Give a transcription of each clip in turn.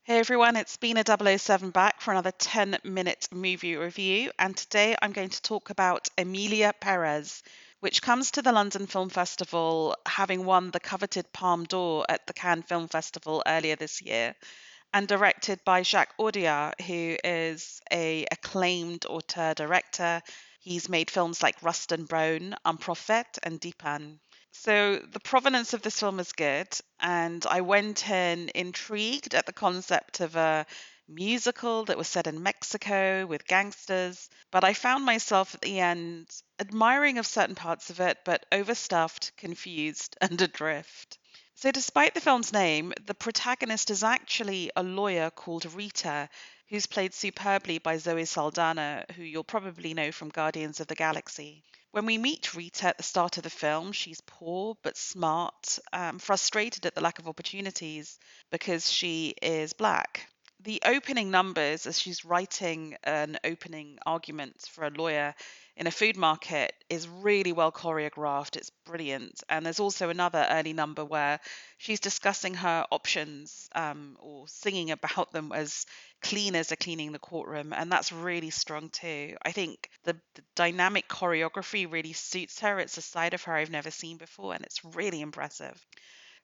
Hey everyone, it's Bina 007 back for another 10-minute movie review, and today I'm going to talk about Emilia Perez, which comes to the London Film Festival having won the coveted Palme d'Or at the Cannes Film Festival earlier this year, and directed by Jacques Audiard, who is a acclaimed auteur director. He's made films like Rust and Bone, Un Prophète, and DHEEPAN. So the provenance of this film is good, and I went in intrigued at the concept of a musical that was set in Mexico with gangsters, but I found myself at the end admiring of certain parts of it, but overstuffed, confused, and adrift. So, despite the film's name, the protagonist is actually a lawyer called Rita, who's played superbly by Zoe Saldana, who you'll probably know from Guardians of the Galaxy. When we meet Rita at the start of the film, she's poor but smart, frustrated at the lack of opportunities because she is black. The opening numbers, as she's writing an opening argument for a lawyer in a food market, is really well choreographed. It's brilliant. And there's also another early number where she's discussing her options or singing about them as cleaners are cleaning the courtroom. And that's really strong too. I think the dynamic choreography really suits her. It's a side of her I've never seen before, and it's really impressive.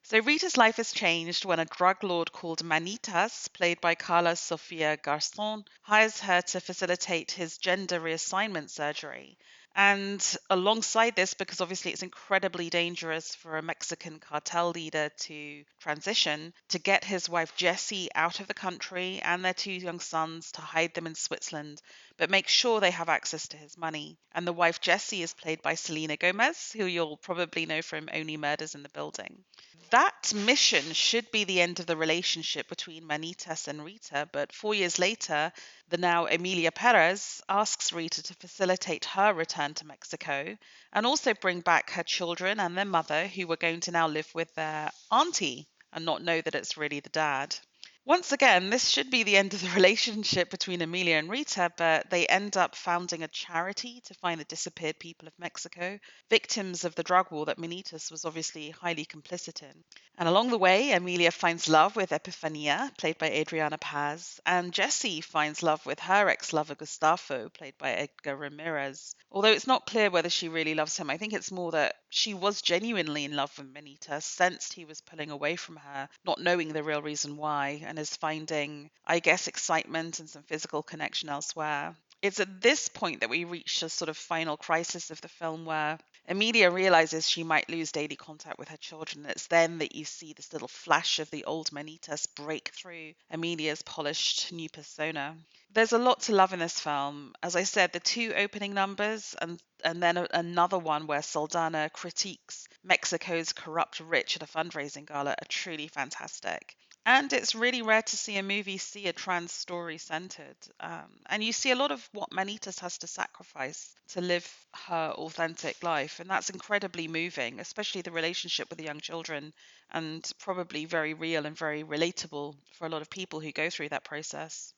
So Rita's life is changed when a drug lord called Manitas, played by Carla Sofia Garcon, hires her to facilitate his gender reassignment surgery. And alongside this, because obviously it's incredibly dangerous for a Mexican cartel leader to transition, to get his wife Jessie out of the country and their two young sons to hide them in Switzerland, but make sure they have access to his money. And the wife Jessie is played by Selena Gomez, who you'll probably know from Only Murders in the Building. That mission should be the end of the relationship between Manitas and Rita, but 4 years later, the now Emilia Perez asks Rita to facilitate her return to Mexico and also bring back her children and their mother, who were going to now live with their auntie and not know that it's really the dad. Once again, this should be the end of the relationship between Emilia and Rita, but they end up founding a charity to find the disappeared people of Mexico, victims of the drug war that Manitas was obviously highly complicit in. And along the way, Emilia finds love with Epifania, played by Adriana Paz, and Jessie finds love with her ex-lover Gustavo, played by Edgar Ramirez. Although it's not clear whether she really loves him, I think it's more that she was genuinely in love with Manitas, sensed he was pulling away from her, not knowing the real reason why, and is finding, I guess, excitement and some physical connection elsewhere. It's at this point that we reach a sort of final crisis of the film where Emilia realizes she might lose daily contact with her children. It's then that you see this little flash of the old Manitas break through Emilia's polished new persona. There's a lot to love in this film. As I said, the two opening numbers and then another one where Saldana critiques Mexico's corrupt rich at a fundraising gala are truly fantastic. And it's really rare to see a movie see a trans story centered. And you see a lot of what Manitas has to sacrifice to live her authentic life. And that's incredibly moving, especially the relationship with the young children, and probably very real and very relatable for a lot of people who go through that process.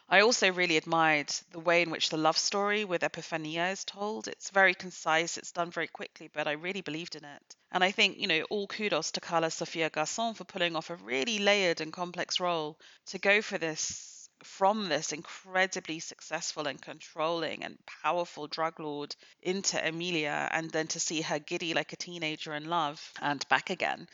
I also really admired the way in which the love story with Epifania is told. It's very concise, it's done very quickly, but I really believed in it. And I think, all kudos to Carla Sofia Garcon for pulling off a really layered and complex role to go for this from this incredibly successful and controlling and powerful drug lord into Emilia, and then to see her giddy like a teenager in love and back again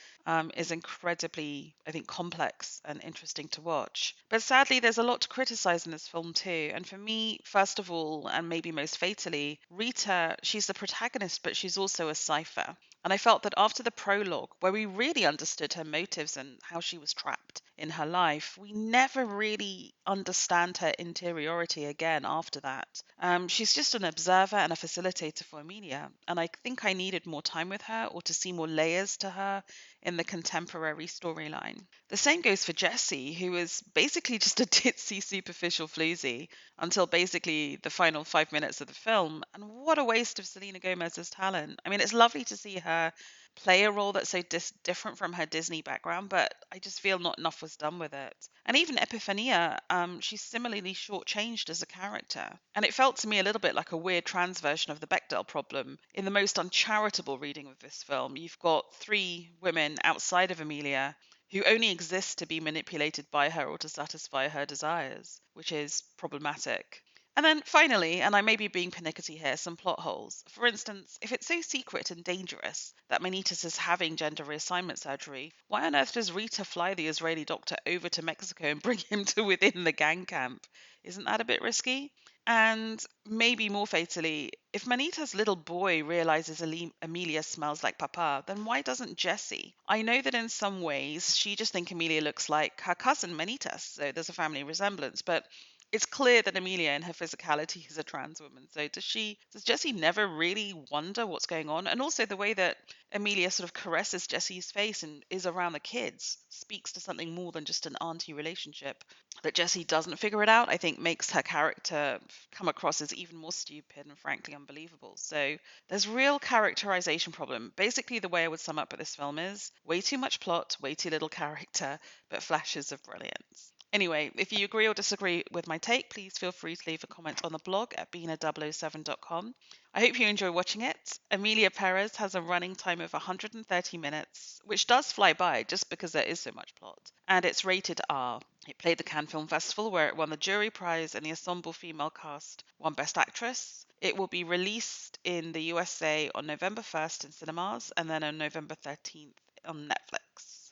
is incredibly, I think, complex and interesting to watch. But sadly, there's a lot to criticize in this film too. And for me, first of all, and maybe most fatally, Rita, she's the protagonist, but she's also a cipher. And I felt that after the prologue, where we really understood her motives and how she was trapped in her life, we never really understand her interiority again after that. She's just an observer and a facilitator for Emilia. And I think I needed more time with her or to see more layers to her in the contemporary storyline. The same goes for Jessie, who is basically just a ditzy, superficial floozy until basically the final 5 minutes of the film. And what a waste of Selena Gomez's talent. I mean, it's lovely to see her play a role that's so different from her Disney background, but I just feel not enough was done with it. And even Epifania, she's similarly shortchanged as a character. And it felt to me a little bit like a weird trans version of the Bechdel problem. In the most uncharitable reading of this film, you've got three women outside of Emilia who only exists to be manipulated by her or to satisfy her desires, which is problematic. And then finally, and I may be being pernickety here, some plot holes. For instance, if it's so secret and dangerous that Manitas is having gender reassignment surgery, why on earth does Rita fly the Israeli doctor over to Mexico and bring him to within the gang camp? Isn't that a bit risky? And maybe more fatally, if Manita's little boy realizes Emilia smells like Papa, then why doesn't Jessie? I know that in some ways she just thinks Emilia looks like her cousin Manitas, so there's a family resemblance, but it's clear that Emilia in her physicality is a trans woman. So does Jessie never really wonder what's going on? And also the way that Emilia sort of caresses Jessie's face and is around the kids speaks to something more than just an auntie relationship. That Jessie doesn't figure it out, I think, makes her character come across as even more stupid and frankly unbelievable. So there's real characterization problem. Basically, the way I would sum up this film is way too much plot, way too little character, but flashes of brilliance. Anyway, if you agree or disagree with my take, please feel free to leave a comment on the blog at bina007.com. I hope you enjoy watching it. Emilia Perez has a running time of 130 minutes, which does fly by just because there is so much plot, and it's rated R. It played the Cannes Film Festival where it won the jury prize and the ensemble female cast won Best Actress. It will be released in the USA on November 1st in cinemas and then on November 13th on Netflix.